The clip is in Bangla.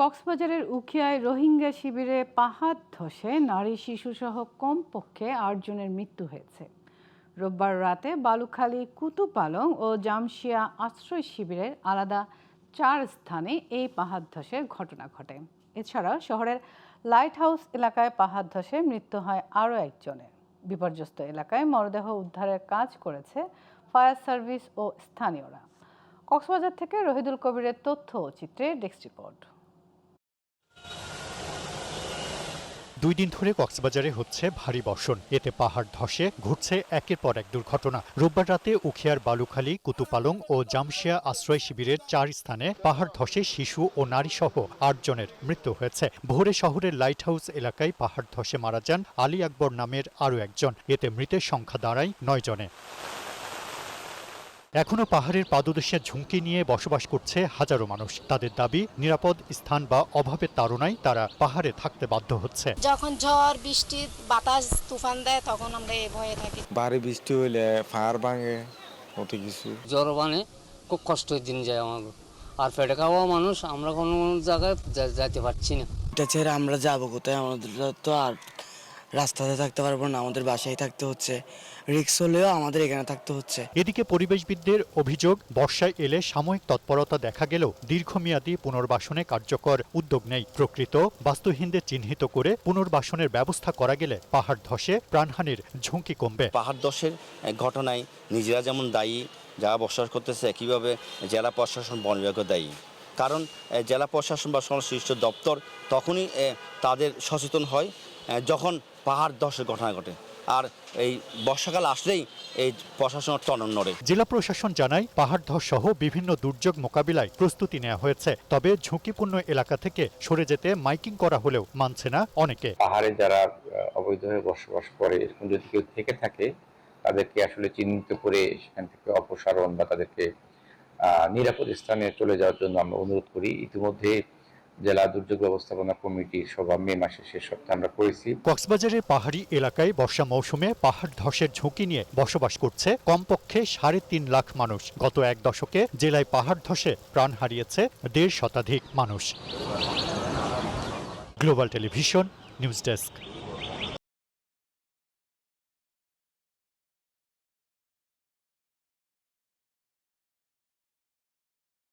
কক্সবাজারের উখিয়ায় রোহিঙ্গা শিবিরে পাহাড় ধসে নারী শিশুসহ কমপক্ষে ৮ জনের মৃত্যু হয়েছে। রোববার রাতে বালুখালী, কুতুপালং ও জামশিয়া আশ্রয় শিবিরের আলাদা 4 স্থানে এই পাহাড় ধসের ঘটনা ঘটে। এছাড়া শহরের লাইট হাউস এলাকায় পাহাড় ধসে মৃত্যু হয় আরও একজনের। বিপর্যস্ত এলাকায় মরদেহ উদ্ধারের কাজ করেছে ফায়ার সার্ভিস ও স্থানীয়রা। কক্সবাজার থেকে রহিদুল কবিরের তথ্য ও চিত্রে ডেস্ক রিপোর্ট। 2 দিন ধরে কক্সবাজারে হচ্ছে ভারী বর্ষণ। এতে পাহাড় ধসে ঘটছে একের পর এক দুর্ঘটনা। রোববার রাতে উখিয়ার বালুখালী, কুতুপালং ও জামশিয়া আশ্রয় শিবিরের 4 স্থানে পাহাড় ধসে শিশু ও নারীসহ 8 জনের মৃত্যু হয়েছে। ভোরে শহরের লাইট হাউস এলাকায় পাহাড় ধসে মারা যান আলী আকবর নামের আরও একজন। এতে মৃতের সংখ্যা দাঁড়ায় 9 জনে। এখনো পাহাড়ের পাদদেশে ঝুঁকি নিয়ে বসবাস করছে হাজারো মানুষ। তাদের দাবি, নিরাপদ স্থান বা অভাবের তাড়নায় তারা পাহাড়ে থাকতে বাধ্য হচ্ছে। যখন ঝড় বৃষ্টি বাতাস তুফান দেয় তখন আমরা এই ভয়ে থাকি। ভারী বৃষ্টি হইলে পাহাড় ভাঙে, কত কিছু জ্বর মানে খুব কষ্টের দিন যায় আমাদের। আর পেটে খাওয়া মানুষ, আমরা কোনো জায়গায় যেতে পারছি না। এটা ছেড়ে আমরা যাবো কোথায়? আমাদের তো আর রাস্তাতে থাকতে পারবো না, আমাদের বাসায় থাকতে হচ্ছে। রিস্ক হলেও আমাদের এখানে থাকতে হচ্ছে। এদিকে পরিবেশবিদদের অভিযোগ, বর্ষায় এলে সাময়িক তৎপরতা দেখা গেলেও দীর্ঘমেয়াদী পুনর্বাসনে কার্যকর উদ্যোগ নেই। প্রকৃত বাস্তুহীনদের চিহ্নিত করে পুনর্বাসনের ব্যবস্থা করা গেলে পাহাড় ধসে প্রাণহানির ঝুঁকি কমবে। পাহাড় ধসের ঘটনায় নিজেরা যেমন দায়ী, যারা বসবাস করতেছে, একইভাবে জেলা প্রশাসন, বন বিভাগও দায়ী। কারণ জেলা প্রশাসন বা সংশ্লিষ্ট দপ্তর তখনই তাদের সচেতন হয় যখন পাহাড় ধসের ঘটনা ঘটে। আর এই বর্ষাকাল আসলেই এই প্রশাসনের টনন নড়ে। জেলা প্রশাসন জানায়, পাহাড় ধস সহ বিভিন্ন দুর্যোগ মোকাবিলায় প্রস্তুতি নেওয়া হয়েছে। তবে ঝুঁকিপূর্ণ এলাকা থেকে সরে যেতে মাইকিং করা হলেও মানছে না অনেকে। পাহাড়ে যারা অবৈধভাবে বসবাস করে, এরকম যদি কেউ থেকে থাকে তাদেরকে আসলে চিহ্নিত করে সেখান থেকে অপসারণ বা তাদেরকে নিরাপদ স্থানে চলে যাওয়ার জন্য আমরা অনুরোধ করি। ইতিমধ্যে জেলা দুর্যোগ ব্যবস্থাপনা কমিটির সভা মে মাসের শেষ সপ্তাহে আমরা করেছি। কক্সবাজারের পাহাড়ি এলাকায় বর্ষা মৌসুমে পাহাড় ধসের ঝুঁকি নিয়ে বসবাস করছে কমপক্ষে 3.5 লাখ মানুষ। গত 1 দশকে জেলায় পাহাড় ধসে প্রাণ হারিয়েছে 1.5 শতাধিক মানুষ। Global television, news desk.